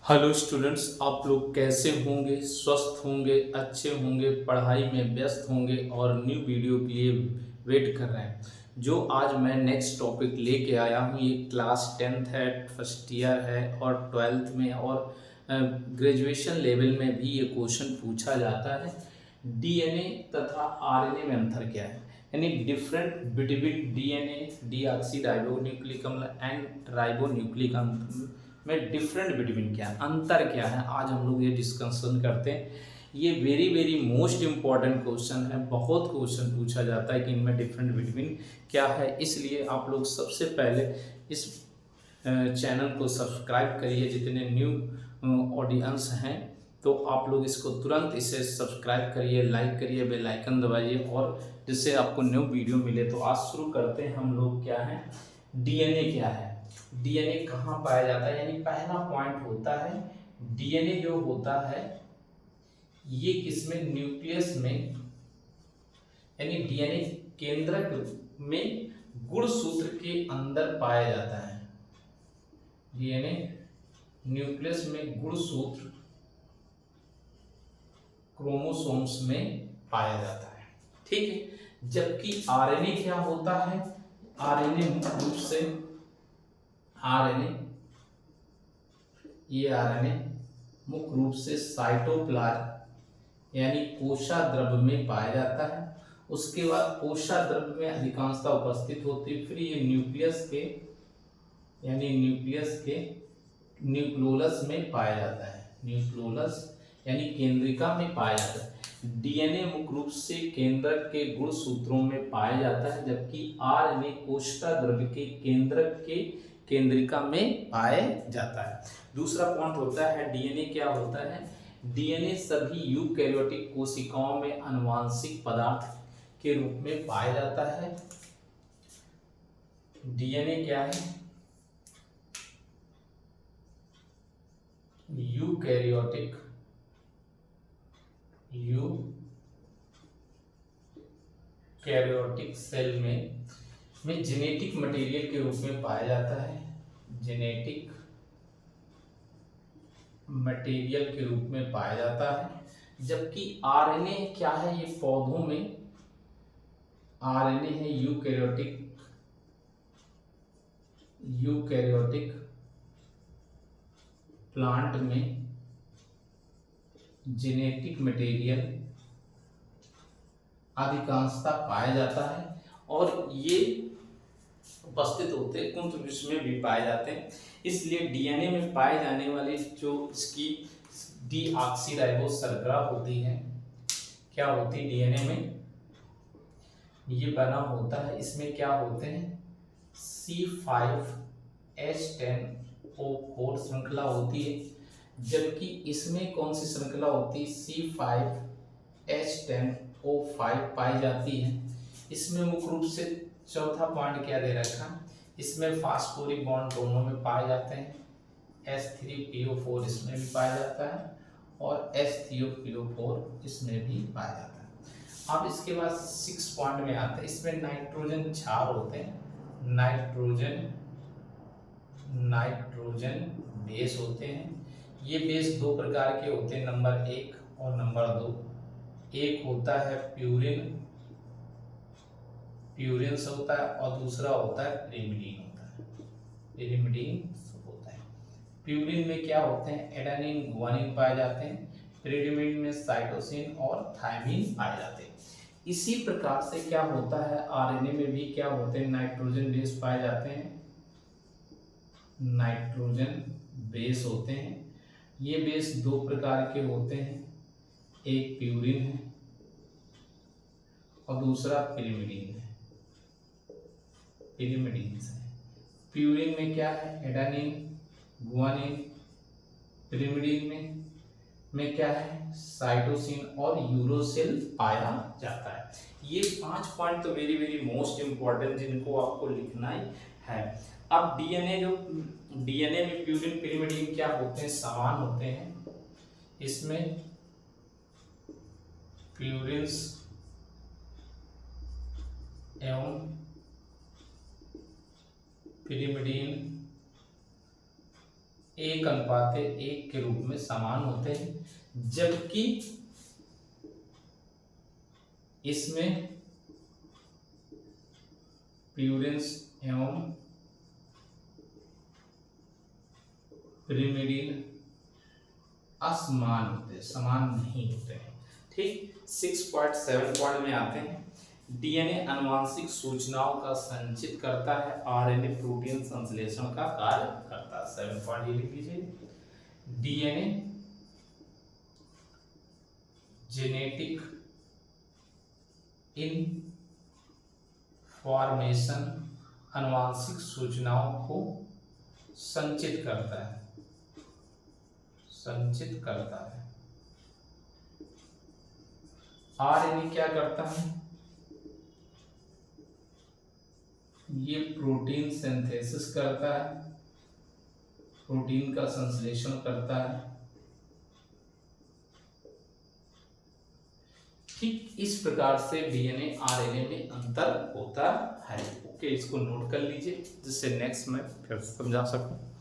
Hello students, आप लोग कैसे होंगे? स्वस्थ होंगे, अच्छे होंगे, पढ़ाई में व्यस्त होंगे और न्यू वीडियो के लिए वेट कर रहे हैं। जो आज मैं नेक्स्ट टॉपिक लेके आया हूँ, ये क्लास 10th है, फर्स्ट ईयर है और 12th में और ग्रेजुएशन लेवल में भी ये क्वेश्चन पूछा जाता है। डीएनए तथा आरएनए में अंतर क्या है, यानी different between DNA, deoxy ribonucleic अम्ल एंड राइबोन्यूक्लिक अम्ल में डिफरेंट बिटवीन क्या है, अंतर क्या है, आज हम लोग ये डिस्कशन करते हैं। ये very very most important question है, बहुत क्वेश्चन पूछा जाता है कि इनमें डिफरेंट बिटवीन क्या है। इसलिए आप लोग सबसे पहले इस चैनल को सब्सक्राइब करिए। जितने न्यू ऑडियंस हैं तो आप लोग इसको तुरंत इसे सब्सक्राइब करिए, लाइक करिए, बेल आइकन दबाइए और जिससे आपको न्यू वीडियो मिले। तो आज शुरू करते हैं हम लोग। क्या है डीएनए? क्या है डीएनए? कहाँ पाया जाता है? यानी पहला पॉइंट होता है डीएनए जो होता है ये किसमें, न्यूक्लियस में, यानी डीएनए केंद्रक में गुणसूत्र के अंदर पाया जाता है। डीएनए न्यूक्लियस में गुणसूत्र क्रोमोसोम्स में पाया जाता है, ठीक है। जबकि आरएनए क्या होता है? आरएनए मुख्य रूप से आरएनए ये आरएनए मुख्य रूप से साइटोप्लाज्म यानी कोशाद्रव्य में पाया जाता है। उसके बाद कोशाद्रव्य में अधिकांशता उपस्थित होती है। फिर ये न्यूक्लियस के यानी न्यूक्लियस के न्यूक्लियोलस में पाया जाता है। न्यूक्लियोलस यानी केंद्रिका में पाया जाता है। डीएनए मुख्य रूप से केंद्रक के गुणसूत्रों में पाया जाता है, जबकि आरएनए कोशिकाद्रव्य के केंद्रक के केंद्रिका में पाया जाता है। दूसरा पॉइंट होता है डीएनए क्या होता है? डीएनए सभी यूकैरियोटिक कोशिकाओं में आनुवांशिक पदार्थ के रूप में पाया जाता है। डीएनए क्या है? यूकैरियोटिक यूकैरियोटिक सेल में जेनेटिक मटेरियल के रूप में पाया जाता है। जेनेटिक मटेरियल के रूप में पाया जाता है। जबकि आरएनए क्या है? ये पौधों में आरएनए है यूकैरियोटिक प्लांट में जेनेटिक मटेरियल अधिकांशता पाया जाता है और ये उपस्थित होते हैं, कुंत में भी पाए जाते हैं। इसलिए डीएनए में पाए जाने वाली जो इसकी डीऑक्सीराइबो शर्करा होती है, क्या होती है डीएनए में? ये बना होता है, इसमें क्या होते हैं? C5H10O4 श्रृंखला होती है। जबकि इसमें कौन सी श्रृंखला होती है? C5H10O5 पाई जाती है। इसमें मुख्य रूप से चौथा पॉइंट क्या दे रखा, इसमें फास्फोरिक बॉन्ड दोनों में पाए जाते हैं। H3PO4 इसमें भी पाया जाता है और H3PO4 इसमें भी पाया जाता है। अब इसके बाद 6 पॉइंट में आते हैं, इसमें नाइट्रोजन क्षार होते हैं। नाइट्रोजन बेस होते हैं। ये बेस दो प्रकार के होते हैं, नंबर 1 और नंबर 2। एक होता है प्यूरिन से होता है और दूसरा होता है पिरिमिडीन होता है। प्यूरिन में क्या होते हैं? एडेनिन, गुआनिन पाए जाते हैं। पिरिमिडीन में साइटोसिन और थायमिन पाए जाते हैं। इसी प्रकार से क्या होता है आरएनए में भी क्या होते हैं? नाइट्रोजन बेस पाए जाते हैं। नाइट्रोजन बेस होते हैं। ये बेस दो प्रकार के होते हैं, एक प्यूरिन है और दूसरा पिरिमिडीन है। प्यूरिन में क्या है? Adenine, guanine. पिरिमिडीन में क्या है? साइटोसिन और यूरोसिल पाया जाता है। ये 5 पॉइंट तो वेरी वेरी मोस्ट इंपॉर्टेंट जिनको आपको लिखना ही है। अब डीएनए में प्यूरिन पिरिमिडीन क्या होते हैं? समान होते हैं। इसमें प्यूरिन्स एवं पिरिमिडीन 1:1 के रूप में समान होते हैं, जबकि इसमें प्यूरेंस एवं पिरिमिडीन असमान होते हैं, समान नहीं होते हैं। ठीक, 6.7 में आते हैं। डीएनए आनुवंशिक सूचनाओं का संचित करता है, आरएनए प्रोटीन संश्लेषण का कार्य करता है। 7 पॉइंट ये लिख लीजिए। डीएनए जेनेटिक इनफॉर्मेशन आनुवंशिक सूचनाओं को संचित करता है, आरएनए क्या करता है, ये प्रोटीन सिंथेसिस करता है, प्रोटीन का संश्लेषण करता है। ठीक इस प्रकार से डीएनए आरएनए में अंतर होता है। ओके, इसको नोट कर लीजिए जिससे नेक्स्ट में फिर समझा सकूं।